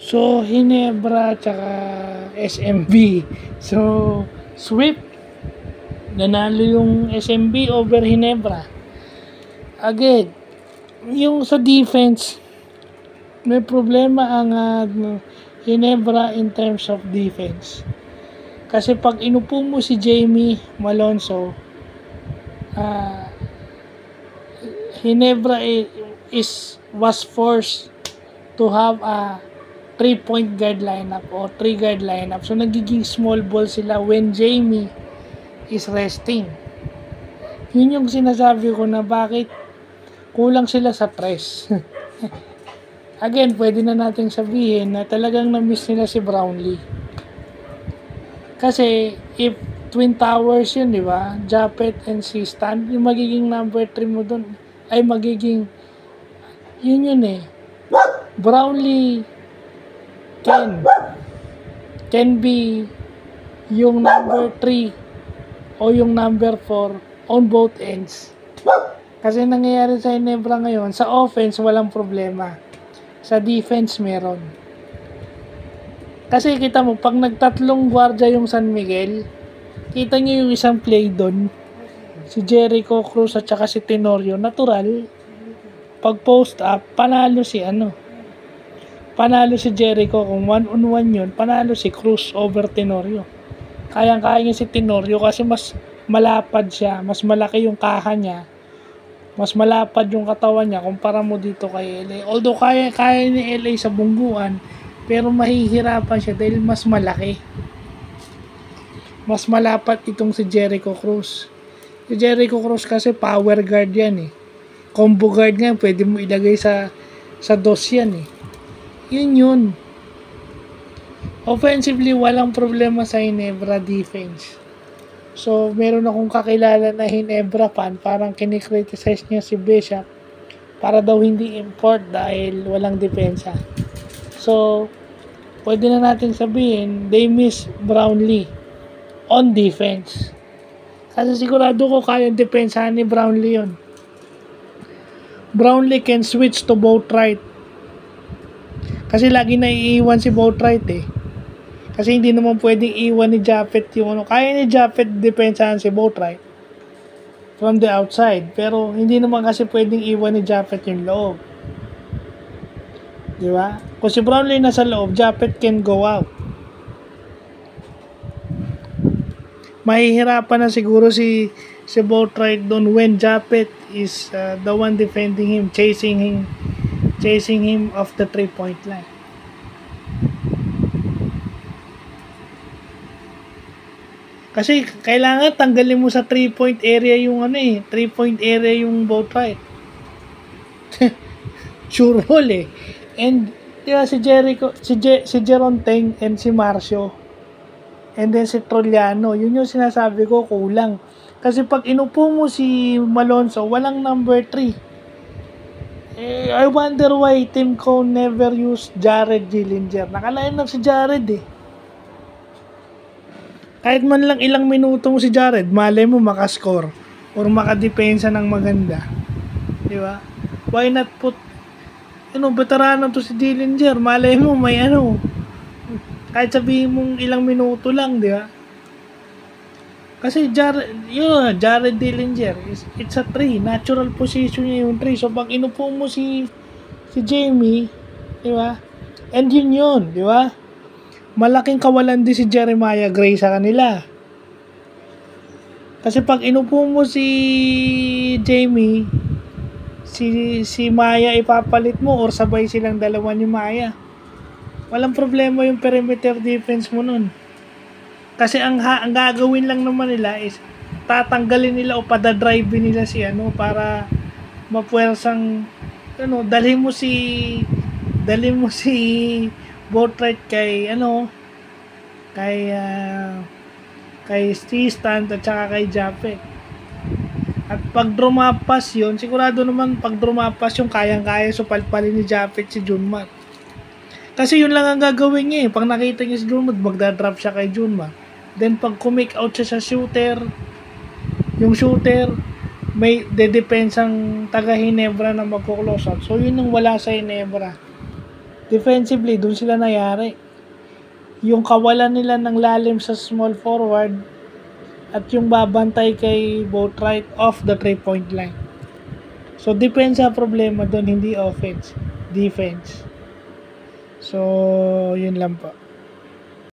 So, Hinebra tsaka SMB. So, sweep. Nanalo yung SMB over Hinebra. Again, yung sa defense, may problema ang Hinebra in terms of defense. Kasi pag inupo mo si Jamie Malonzo, Hinebra was forced to have a 3-point guard lineup or 3 guard lineup. So nagiging small ball sila when Jamie is resting. Yun yung sinasabi ko na bakit kulang sila sa press. Again, pwede na nating sabihin na talagang na-miss nila si Brownlee. Kasi if Twin Towers yun, di ba? Japet and si Stan, yung magiging number 3 mo dun ay magiging yun eh. Brownlee can be yung number 3 o yung number 4 on both ends. Kasi nangyayari sa Hinebra ngayon, sa offense walang problema. Sa defense meron. Kasi kita mo, pag nagtatlong gwardiya yung San Miguel, kita nyo yung isang play doon. Si Jericho Cruz at saka si Tenorio, natural. Pag post up, panalo si Jericho. Kung 1-on-1 yun, panalo si Cruz over Tenorio. Kayang-kaya niya si Tenorio kasi mas malapad siya, mas malaki yung kaha niya, mas malapad yung katawan niya kumpara mo dito kay LA. Although kaya ni LA sa bungguan, pero mahihirapan siya dahil mas malaki. Mas malapad itong si Jericho Cruz. Si Jericho Cruz kasi power guard yan eh. Combo guard nga, pwede mo ilagay sa dos yan eh. Yun. Offensively, walang problema sa Hinebra defense. So, meron akong kakilala na Hinebra fan, parang kinikriticize niya si Bishop para daw hindi import dahil walang depensa. So, pwede na natin sabihin, they miss Brownlee on defense. Kasi sigurado ko kaya depensahan ni Brownlee yun. Brownlee can switch to both right. Kasi lagi na iiwan si both right eh. Kasi hindi naman pwedeng iwan ni Japet yung ano. Kaya ni Japet depensahan si both right from the outside. Pero hindi naman kasi pwedeng iwan ni Japet yung loob. Di ba? Kung si Brownlee nasa loob, Japet can go out. Mahihirapan na siguro si both right doon when Japet is the one defending him, chasing him off the 3-point line. Kasi kailangan tanggalin mo sa 3-point area yung 3-point area yung both right. Sure hole eh. And si Jericho, si Jeronteng and si Marcio. And then si Troliano, yun yung sinasabi ko kulang. Kasi pag inupo mo si Malonzo, walang number 3. I wonder why Tim Cone never used Jared Dillinger. Naka-line up si Jared eh. Kahit man lang ilang minuto mo si Jared, malay mo makascore or makadepensa ng maganda. Di ba? Why not put veterano to si Dillinger, malay mo may kahit sabihin mong ilang minuto lang, di ba? Kasi Jared Dillinger, it's a 3. Natural position niya yung 3. So, pag inupo mo si Jamie, di ba? And yun, di ba? Malaking kawalan din si Jeremiah Gray sa kanila. Kasi pag inupo mo si Jamie, si Maya ipapalit mo or sabay silang dalawa ni Maya. Walang problema yung perimeter defense mo nun. Kasi ang gagawin lang naman nila is tatanggalin nila o padadrive nila si para mapuwersang dalhin mo si Boatwright kay Steve Stan at saka kay Japet. At pag drumapas yun, sigurado naman pag drumapas yung kayang-kaya supalpalin ni Japet si Junmar. Kasi yun lang ang gagawin niya eh. Pag nakita niya si Junmar, magdadrop siya kay Junmar. Then pag kumake out siya sa shooter, yung shooter may dedepensang taga Hinebra na magko-close out. So yun ang wala sa Hinebra. Defensively, dun sila nangyari. Yung kawalan nila ng lalim sa small forward at yung babantay kay Boatwright off the 3-point line. So, depensa problema doon, hindi offense. Defense. So, yun lang po.